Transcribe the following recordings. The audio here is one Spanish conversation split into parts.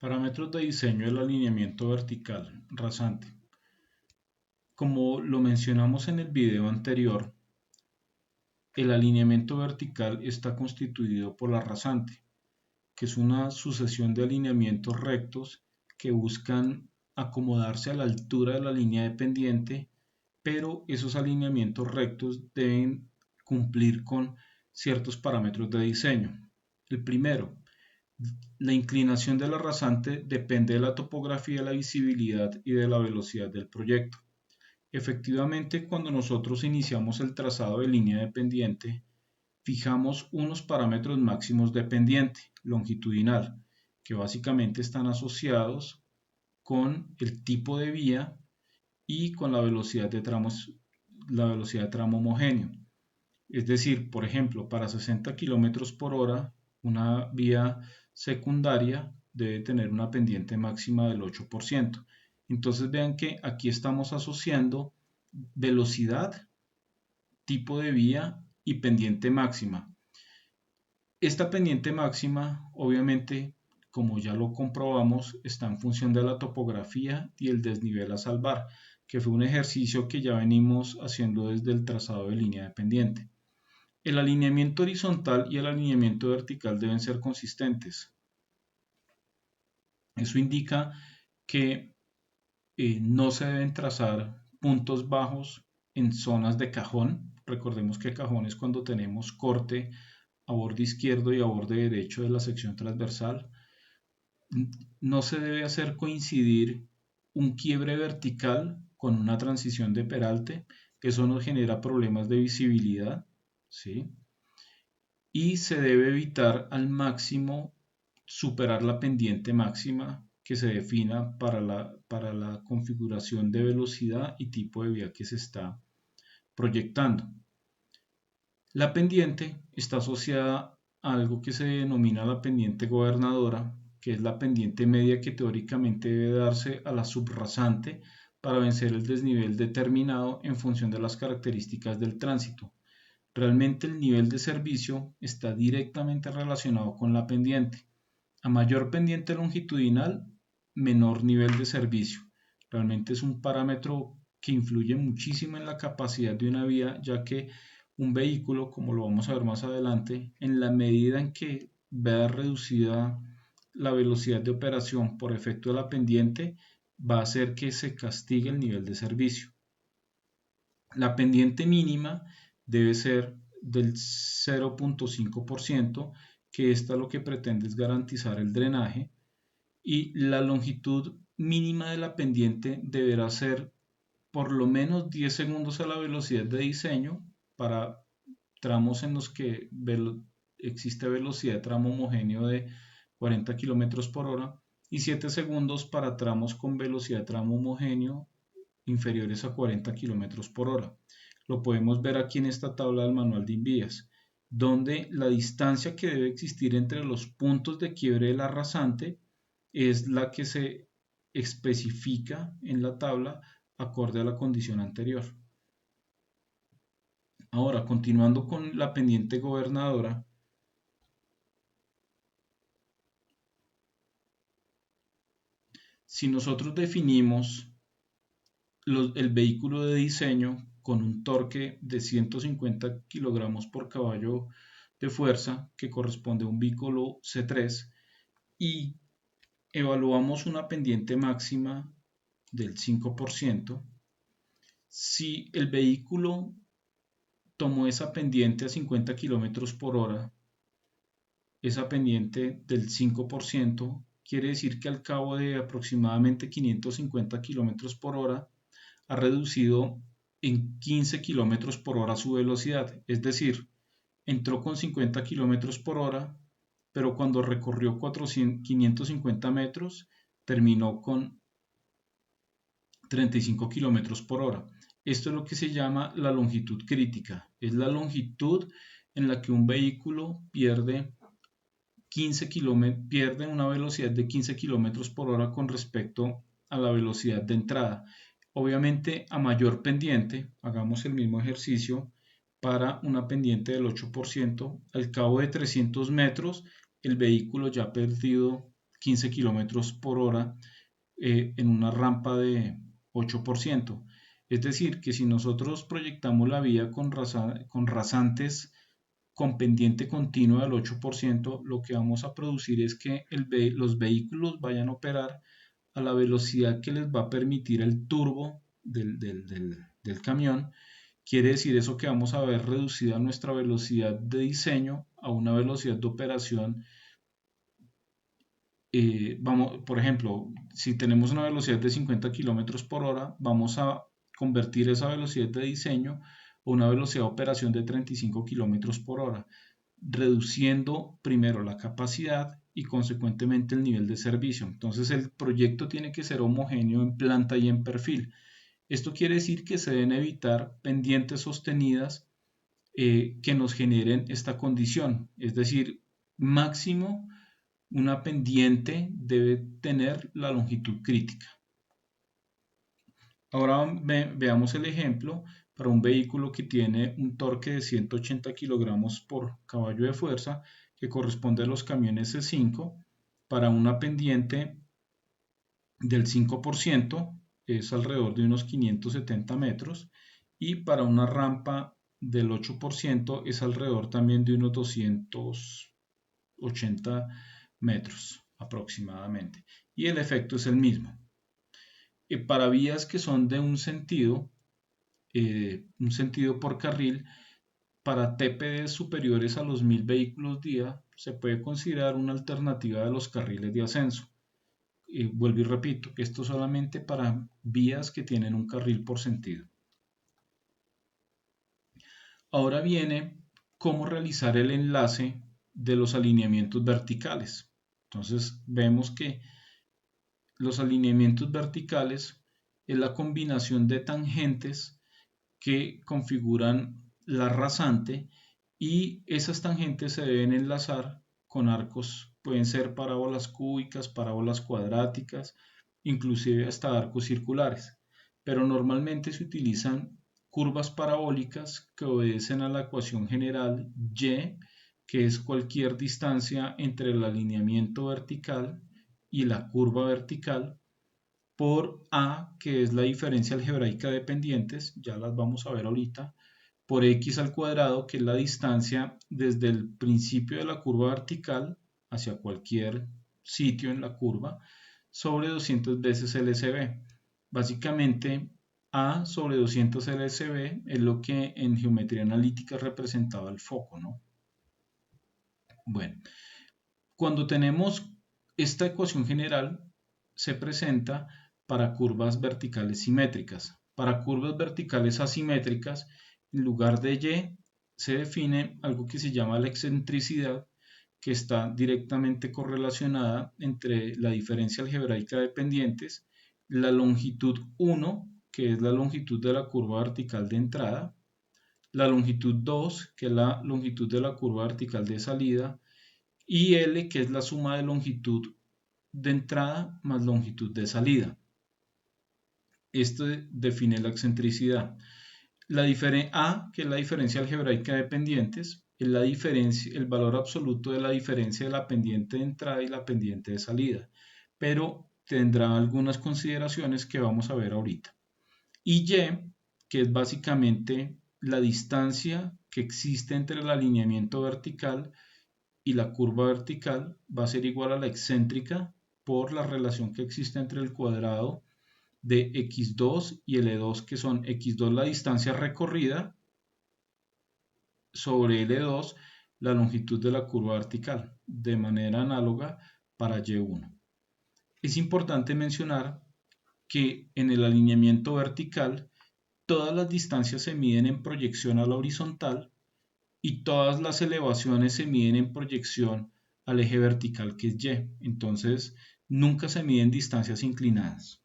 Parámetros de diseño del alineamiento vertical rasante. Como lo mencionamos en el video anterior, el alineamiento vertical está constituido por la rasante, que es una sucesión de alineamientos rectos que buscan acomodarse a la altura de la línea de pendiente, pero esos alineamientos rectos deben cumplir con ciertos parámetros de diseño. El primero, la inclinación de la rasante depende de la topografía, la visibilidad y de la velocidad del proyecto. Efectivamente, cuando nosotros iniciamos el trazado de línea de pendiente, fijamos unos parámetros máximos de pendiente longitudinal, que básicamente están asociados con el tipo de vía y con la velocidad de tramo homogéneo. Es decir, por ejemplo, para 60 km por hora, una vía secundaria debe tener una pendiente máxima del 8%. Entonces vean que aquí estamos asociando velocidad, tipo de vía y pendiente máxima. Esta pendiente máxima, obviamente, como ya lo comprobamos, está en función de la topografía y el desnivel a salvar, que fue un ejercicio que ya venimos haciendo desde el trazado de línea de pendiente. El alineamiento horizontal y el alineamiento vertical deben ser consistentes. Eso indica que no se deben trazar puntos bajos en zonas de cajón. Recordemos que cajón es cuando tenemos corte a borde izquierdo y a borde derecho de la sección transversal. No se debe hacer coincidir un quiebre vertical con una transición de peralte. Eso nos genera problemas de visibilidad, ¿sí? Y se debe evitar al máximo superar la pendiente máxima que se defina para la configuración de velocidad y tipo de vía que se está proyectando. La pendiente está asociada a algo que se denomina la pendiente gobernadora, que es la pendiente media que teóricamente debe darse a la subrasante para vencer el desnivel determinado en función de las características del tránsito. Realmente el nivel de servicio está directamente relacionado con la pendiente. A mayor pendiente longitudinal, menor nivel de servicio. Realmente es un parámetro que influye muchísimo en la capacidad de una vía, ya que un vehículo, como lo vamos a ver más adelante, en la medida en que vea reducida la velocidad de operación por efecto de la pendiente, va a hacer que se castigue el nivel de servicio. La pendiente mínima debe ser del 0.5%, que esta lo que pretende es garantizar el drenaje, y la longitud mínima de la pendiente deberá ser por lo menos 10 segundos a la velocidad de diseño para tramos en los que existe velocidad de tramo homogéneo de 40 km por hora y 7 segundos para tramos con velocidad de tramo homogéneo inferiores a 40 km por hora. Lo podemos ver aquí en esta tabla del manual de Invías, donde la distancia que debe existir entre los puntos de quiebre de la rasante es la que se especifica en la tabla acorde a la condición anterior. Ahora, continuando con la pendiente gobernadora, si nosotros definimos el vehículo de diseño con un torque de 150 kilogramos por caballo de fuerza, que corresponde a un vehículo C3, y evaluamos una pendiente máxima del 5%, si el vehículo tomó esa pendiente a 50 kilómetros por hora, esa pendiente del 5%, quiere decir que al cabo de aproximadamente 550 kilómetros por hora, ha reducido en 15 kilómetros por hora su velocidad, es decir, entró con 50 kilómetros por hora, pero cuando recorrió 550 metros terminó con 35 kilómetros por hora. Esto es lo que se llama la longitud crítica, es la longitud en la que un vehículo pierde una velocidad de 15 kilómetros por hora con respecto a la velocidad de entrada. Obviamente a mayor pendiente, hagamos el mismo ejercicio para una pendiente del 8%, al cabo de 300 metros el vehículo ya ha perdido 15 kilómetros por hora en una rampa de 8%. Es decir, que si nosotros proyectamos la vía con rasantes con pendiente continua del 8%, lo que vamos a producir es que los vehículos vayan a operar a la velocidad que les va a permitir el turbo del camión. Quiere decir eso que vamos a ver reducida nuestra velocidad de diseño a una velocidad de operación. Por ejemplo, si tenemos una velocidad de 50 kilómetros por hora, vamos a convertir esa velocidad de diseño a una velocidad de operación de 35 kilómetros por hora, reduciendo primero la capacidad y consecuentemente el nivel de servicio. Entonces el proyecto tiene que ser homogéneo en planta y en perfil. Esto quiere decir que se deben evitar pendientes sostenidas que nos generen esta condición, es decir, máximo una pendiente debe tener la longitud crítica. Ahora veamos el ejemplo para un vehículo que tiene un torque de 180 kilogramos por caballo de fuerza, que corresponde a los camiones C5, para una pendiente del 5%, es alrededor de unos 570 metros, y para una rampa del 8% es alrededor también de unos 280 metros aproximadamente. Y el efecto es el mismo. Para vías que son de un sentido por carril, para TPD superiores a los 1000 vehículos día, se puede considerar una alternativa de los carriles de ascenso. Vuelvo y repito, esto solamente para vías que tienen un carril por sentido. Ahora viene cómo realizar el enlace de los alineamientos verticales. Entonces vemos que los alineamientos verticales es la combinación de tangentes que configuran la rasante, y esas tangentes se deben enlazar con arcos, pueden ser parábolas cúbicas, parábolas cuadráticas, inclusive hasta arcos circulares, pero normalmente se utilizan curvas parabólicas que obedecen a la ecuación general y, que es cualquier distancia entre el alineamiento vertical y la curva vertical, por A, que es la diferencia algebraica de pendientes, ya las vamos a ver ahorita, por x al cuadrado, que es la distancia desde el principio de la curva vertical hacia cualquier sitio en la curva, sobre 200 veces LSB. Básicamente, A sobre 200 LSB es lo que en geometría analítica representaba el foco, ¿no? Bueno, cuando tenemos esta ecuación general, se presenta para curvas verticales simétricas. Para curvas verticales asimétricas, en lugar de y, se define algo que se llama la excentricidad, que está directamente correlacionada entre la diferencia algebraica de pendientes, la longitud 1, que es la longitud de la curva vertical de entrada, la longitud 2, que es la longitud de la curva vertical de salida, y L, que es la suma de longitud de entrada más longitud de salida. Esto define la excentricidad. A, que es la diferencia algebraica de pendientes, es el valor absoluto de la diferencia de la pendiente de entrada y la pendiente de salida, pero tendrá algunas consideraciones que vamos a ver ahorita. Y Y, que es básicamente la distancia que existe entre el alineamiento vertical y la curva vertical, va a ser igual a la excéntrica por la relación que existe entre el cuadrado de x2 y L2, que son x2 la distancia recorrida sobre L2 la longitud de la curva vertical, de manera análoga para Y1. Es importante mencionar que en el alineamiento vertical todas las distancias se miden en proyección a la horizontal y todas las elevaciones se miden en proyección al eje vertical, que es Y. Entonces nunca se miden distancias inclinadas.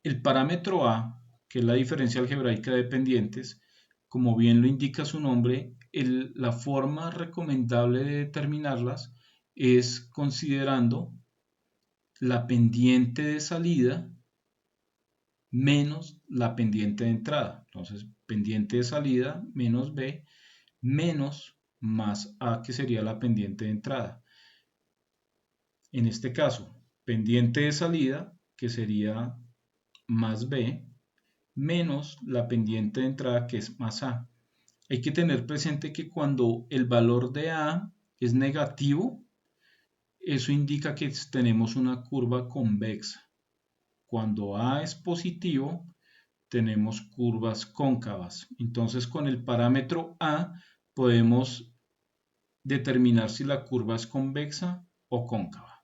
El parámetro A, que es la diferencia algebraica de pendientes, como bien lo indica su nombre, la forma recomendable de determinarlas es considerando la pendiente de salida menos la pendiente de entrada. Entonces, pendiente de salida menos B menos más A, que sería la pendiente de entrada. En este caso, pendiente de salida, que sería más B, menos la pendiente de entrada, que es más A. Hay que tener presente que cuando el valor de A es negativo, eso indica que tenemos una curva convexa. Cuando A es positivo, tenemos curvas cóncavas. Entonces, con el parámetro A podemos determinar si la curva es convexa o cóncava.